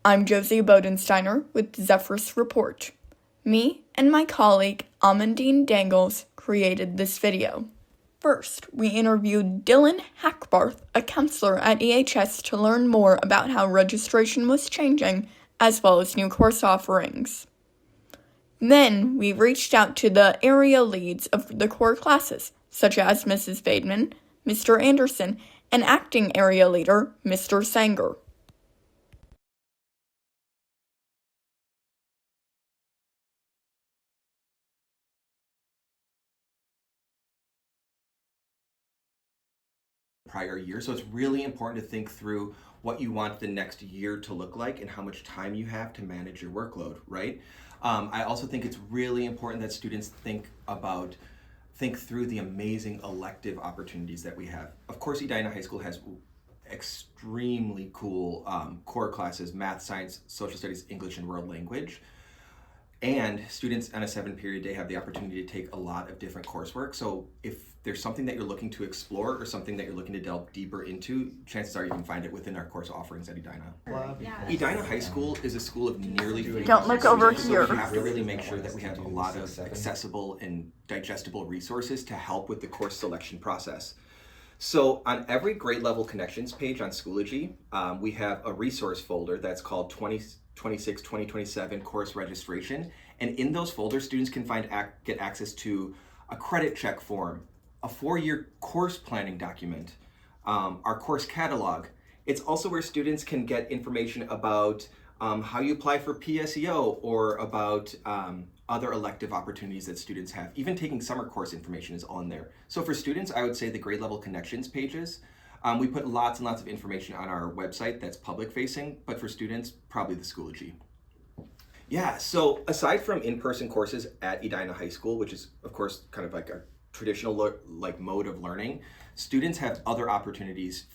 I'm Josie Bodensteiner with Zephyrus Report. Me and my colleague Amandine Dangles created this video. First, we interviewed Dylan Hackbarth, a counselor at EHS, to learn more about how registration was changing, as well as new course offerings. Then, we reached out to the area leads of the core classes, such as Mrs. Vaidman, Mr. Anderson, and acting area leader, Mr. Sanger. Prior year. So it's really important to think through what you want the next year to look like and how much time you have to manage your workload, right? I also think it's really important that students think through the amazing elective opportunities that we have. Of course, Edina High School has extremely cool core classes: math, science, social studies, English, and world language. And students on a 7-period day have the opportunity to take a lot of different coursework. So if there's something that you're looking to explore or something that you're looking to delve deeper into, chances are you can find it within our course offerings at Edina. Edina High School is a school of nearly 3,000 Don't look over students, here. So we have to really make sure that we have a lot of accessible and digestible resources to help with the course selection process. So on every grade level connections page on Schoology, we have a resource folder that's called 2026-2027 course registration. And in those folders, students can get access to a credit check form, a 4-year course planning document, our course catalog. It's also where students can get information about how you apply for PSEO or about other elective opportunities that students have. Even taking summer course information is on there. So for students, I would say the grade level connections pages. We put lots and lots of information on our website that's public facing, but for students, probably the Schoology. Yeah, so aside from in-person courses at Edina High School, which is of course kind of like a traditional mode of learning, students have other opportunities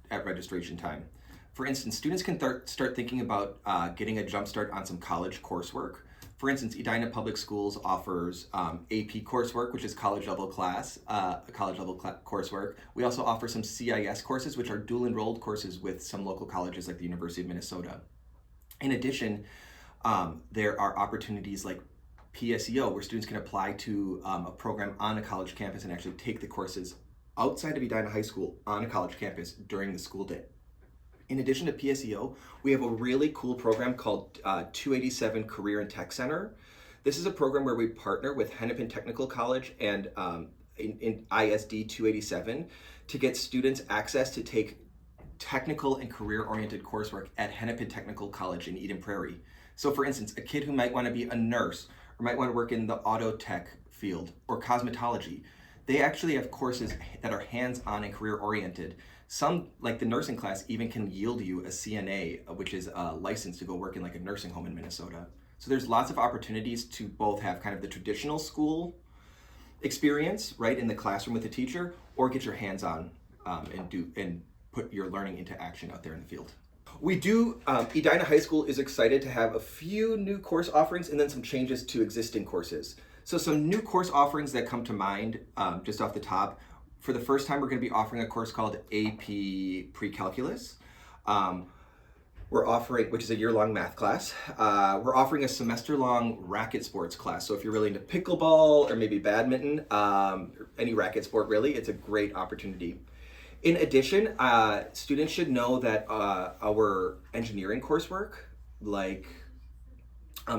at registration time. For instance, students can start thinking about getting a jump start on some college coursework. For instance, Edina Public Schools offers AP coursework, which is college level coursework. We also offer some CIS courses, which are dual enrolled courses with some local colleges like the University of Minnesota. In addition, there are opportunities like PSEO, where students can apply to a program on a college campus and actually take the courses outside of Edina High School on a college campus during the school day. In addition to PSEO, we have a really cool program called 287 Career and Tech Center. This is a program where we partner with Hennepin Technical College and in ISD 287 to get students access to take technical and career-oriented coursework at Hennepin Technical College in Eden Prairie. So for instance, a kid who might want to be a nurse or might want to work in the auto tech field or cosmetology, they actually have courses that are hands-on and career-oriented. Some, like the nursing class, even can yield you a CNA, which is a license to go work in like a nursing home in Minnesota. So there's lots of opportunities to both have kind of the traditional school experience, right, in the classroom with the teacher, or get your hands on and put your learning into action out there in the field. We do, Edina High School is excited to have a few new course offerings and then some changes to existing courses. So some new course offerings that come to mind just off the top. For the first time, we're going to be offering a course called AP Pre-Calculus. We're offering, which is a year-long math class. We're offering a semester-long racket sports class. So if you're really into pickleball or maybe badminton, any racket sport really, it's a great opportunity. In addition, students should know that our engineering coursework, like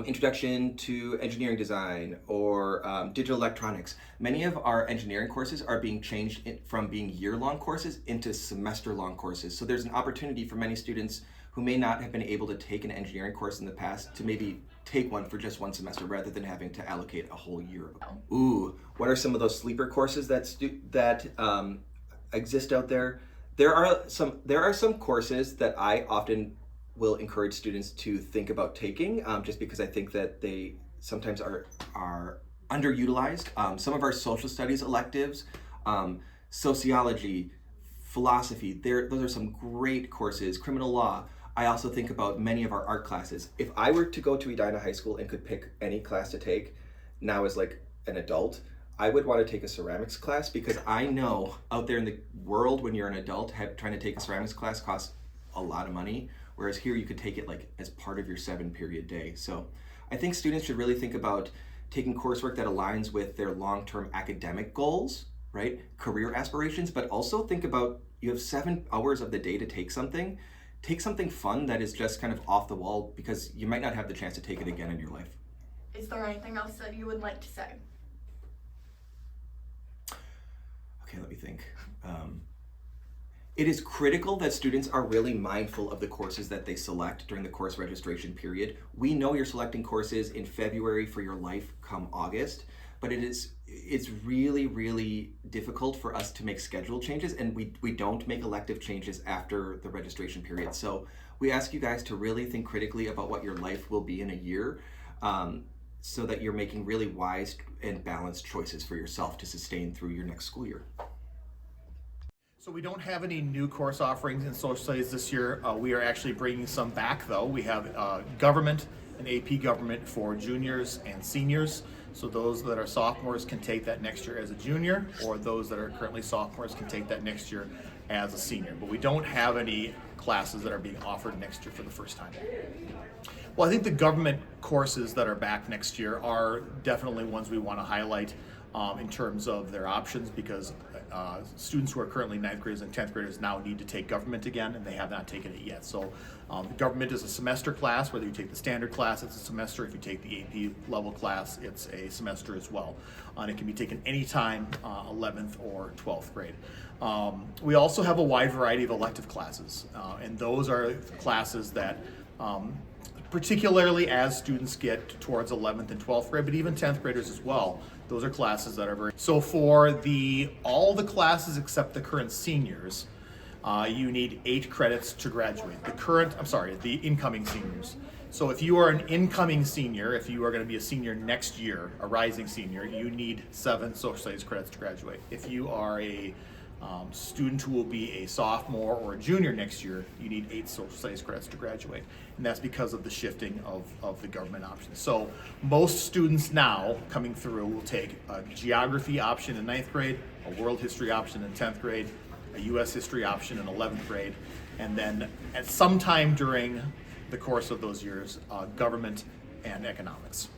Introduction to Engineering Design or Digital Electronics, many of our engineering courses are being changed from being year-long courses into semester-long courses. So there's an opportunity for many students who may not have been able to take an engineering course in the past to maybe take one for just one semester rather than having to allocate a whole year. Ooh, what are some of those sleeper courses that exist out there? There are some courses that I often will encourage students to think about taking, just because I think that they sometimes are underutilized. Some of our social studies electives, sociology, philosophy, those are some great courses, criminal law. I also think about many of our art classes. If I were to go to Edina High School and could pick any class to take now as like an adult, I would want to take a ceramics class, because I know out there in the world when you're an adult, trying to take a ceramics class costs a lot of money. whereas here you could take it like as part of your 7-period day. So I think students should really think about taking coursework that aligns with their long-term academic goals, right? Career aspirations, but also think about, you have 7 hours of the day to take something. Take something fun that is just kind of off the wall, because you might not have the chance to take it again in your life. Is there anything else that you would like to say? Okay, let me think. It is critical that students are really mindful of the courses that they select during the course registration period. We know you're selecting courses in February for your life come August, but it's really, really difficult for us to make schedule changes, and we don't make elective changes after the registration period. So we ask you guys to really think critically about what your life will be in a year, so that you're making really wise and balanced choices for yourself to sustain through your next school year. So we don't have any new course offerings in social studies this year. We are actually bringing some back though. We have government and AP government for juniors and seniors. So those that are sophomores can take that next year as a junior, or those that are currently sophomores can take that next year as a senior. But we don't have any classes that are being offered next year for the first time. Well, I think the government courses that are back next year are definitely ones we want to highlight in terms of their options, because students who are currently 9th graders and 10th graders now need to take government again, and they have not taken it yet. So government is a semester class. Whether you take the standard class, it's a semester. If you take the AP level class, it's a semester as well. And it can be taken anytime, 11th or 12th grade. We also have a wide variety of elective classes, and those are classes that particularly as students get towards 11th and 12th grade, but even 10th graders as well. Those are classes that are very, so for all the classes except the current seniors, you need 8 credits to graduate. The incoming seniors. So if you are an incoming senior, if you are going to be a senior next year, a rising senior, you need 7 social studies credits to graduate. If you are a student who will be a sophomore or a junior next year, you need 8 social studies credits to graduate. And that's because of the shifting of the government options. So most students now coming through will take a geography option in 9th grade, a world history option in 10th grade, a US history option in 11th grade, and then at some time during the course of those years, government and economics.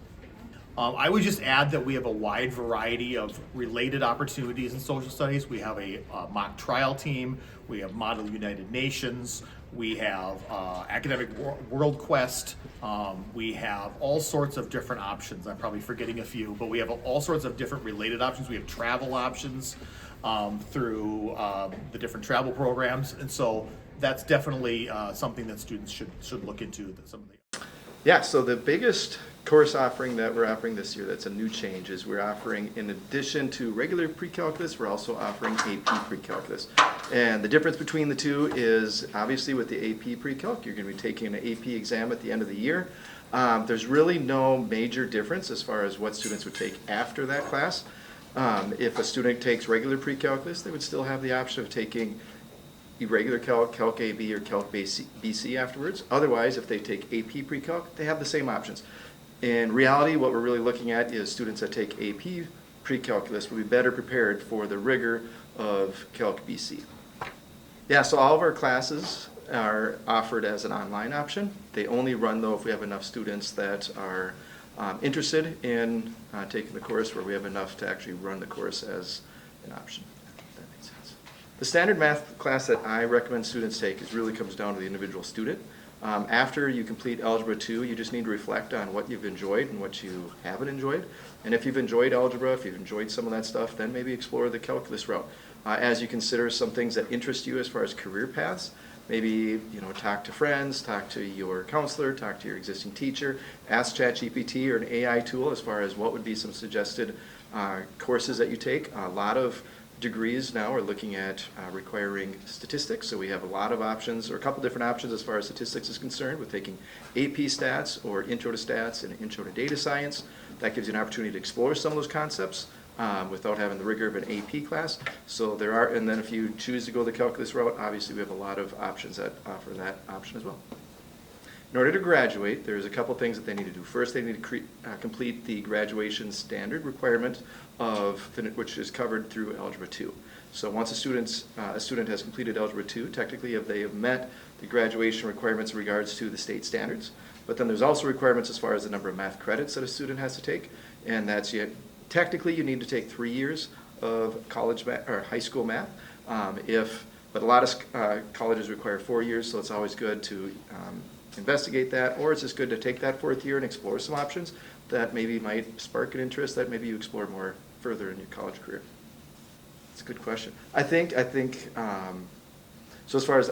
I would just add that we have a wide variety of related opportunities in social studies. We have a mock trial team, we have Model United Nations, we have Academic World Quest, we have all sorts of different options. I'm probably forgetting a few, but we have all sorts of different related options. We have travel options through the different travel programs, and so that's definitely something that students should look into. Yeah, so the biggest course offering that we're offering this year that's a new change is we're offering, in addition to regular pre-calculus, we're also offering AP pre-calculus. And the difference between the two is obviously with the AP pre-calc, you're going to be taking an AP exam at the end of the year. There's really no major difference as far as what students would take after that class. If a student takes regular pre-calculus, they would still have the option of taking regular calc, calc AB, or calc BC afterwards. Otherwise, if they take AP pre-calc, they have the same options. In reality, what we're really looking at is students that take AP pre-calculus will be better prepared for the rigor of calc BC. Yeah, so all of our classes are offered as an online option. They only run though if we have enough students that are interested in taking the course, where we have enough to actually run the course as an option. The standard math class that I recommend students take really comes down to the individual student. After you complete Algebra 2, you just need to reflect on what you've enjoyed and what you haven't enjoyed. And if you've enjoyed algebra, if you've enjoyed some of that stuff, then maybe explore the calculus route. As you consider some things that interest you as far as career paths, maybe talk to friends, talk to your counselor, talk to your existing teacher, ask ChatGPT or an AI tool as far as what would be some suggested courses that you take. A lot of degrees now are looking at requiring statistics, so we have a lot of options, or a couple different options as far as statistics is concerned, with taking AP stats or intro to stats and intro to data science. That gives you an opportunity to explore some of those concepts without having the rigor of an AP class. So there are, and then if you choose to go the calculus route, obviously we have a lot of options that offer that option as well. In order to graduate, there's a couple things that they need to do. First, they need to complete the graduation standard requirement which is covered through Algebra 2. So once a student has completed Algebra 2, technically if they have met the graduation requirements in regards to the state standards. But then there's also requirements as far as the number of math credits that a student has to take. And that's yet, technically you need to take 3 years of college math or high school math. But a lot of colleges require 4 years, so it's always good to investigate that, or it's just good to take that 4th year and explore some options that maybe might spark an interest that maybe you explore more further in your college career. It's a good question. I think. So as far as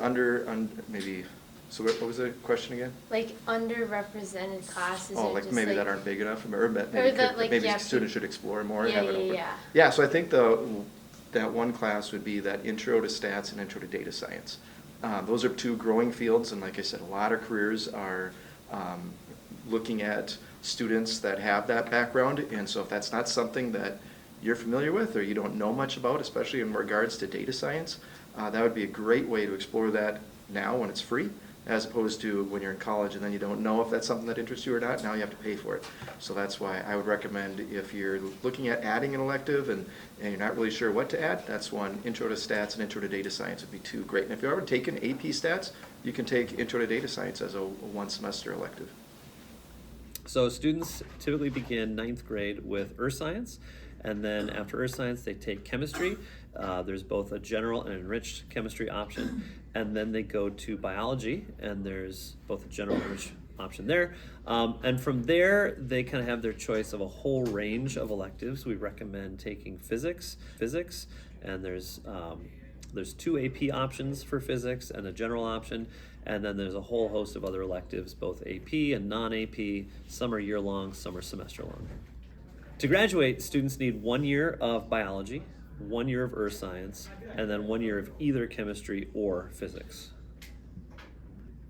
maybe. So what was the question again? Like underrepresented classes. Oh, or like just maybe like, that aren't big enough, or maybe, yeah, students should explore more. Yeah, and have it open. yeah. Yeah, so I think that one class would be that intro to stats and intro to data science. Those are 2 growing fields, and like I said, a lot of careers are looking at students that have that background, and so if that's not something that you're familiar with or you don't know much about, especially in regards to data science, that would be a great way to explore that now when it's free, as opposed to when you're in college and then you don't know if that's something that interests you or not, now you have to pay for it. So that's why I would recommend, if you're looking at adding an elective and you're not really sure what to add, that's one. Intro to stats and intro to data science would be 2 great. And if you've already taken AP stats, you can take intro to data science as a 1-semester elective. So students typically begin 9th grade with earth science, and then after earth science they take chemistry. There's both a general and enriched chemistry option, and then they go to biology, and there's both a general and enriched option there. And from there they kind of have their choice of a whole range of electives. We recommend taking physics, and there's 2 AP options for physics and a general option, and then there's a whole host of other electives, both AP and non-AP. Some are year-long, some are semester-long. To graduate, students need 1 year of biology, 1 year of earth science, and then 1 year of either chemistry or physics.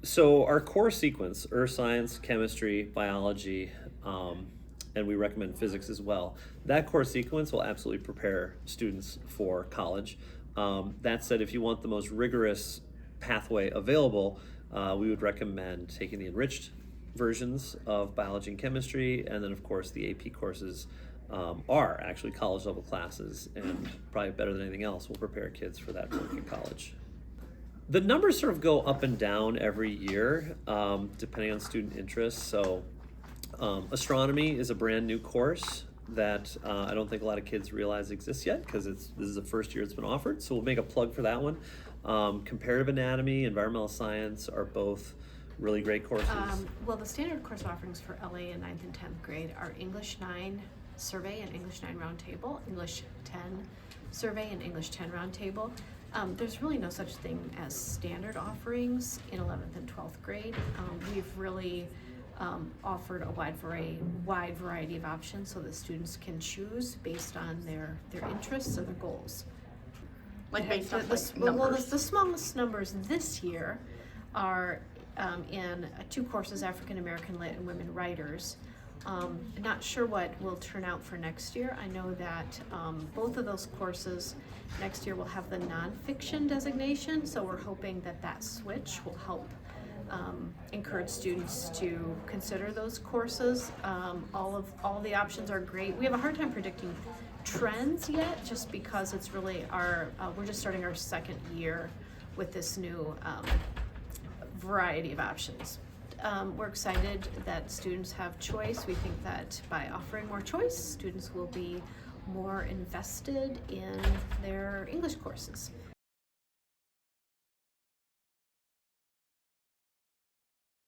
So our core sequence, earth science, chemistry, biology, and we recommend physics as well. That core sequence will absolutely prepare students for college. That said, if you want the most rigorous pathway available, we would recommend taking the enriched versions of biology and chemistry, and then of course the AP courses are actually college level classes, and probably better than anything else will prepare kids for that work in college. The numbers sort of go up and down every year depending on student interests. So astronomy is a brand new course that I don't think a lot of kids realize exists yet, because this is the first year it's been offered, so we'll make a plug for that one. Comparative anatomy, environmental science are both really great courses. Well, the standard course offerings for LA in 9th and 10th grade are English 9 survey and English 9 roundtable, English 10 survey and English 10 roundtable. There's really no such thing as standard offerings in 11th and 12th grade. We've really offered a wide variety of options so that students can choose based on their interests and their goals. Like based on the smallest numbers this year are in 2 courses, African American Lit and Women Writers. Not sure what will turn out for next year. I know that both of those courses next year will have the nonfiction designation, so we're hoping that switch will help encourage students to consider those courses. All the options are great. We have a hard time predicting trends yet, just because it's really we're just starting our 2nd year with this new variety of options. We're excited that students have choice. We think that by offering more choice, students will be more invested in their English courses.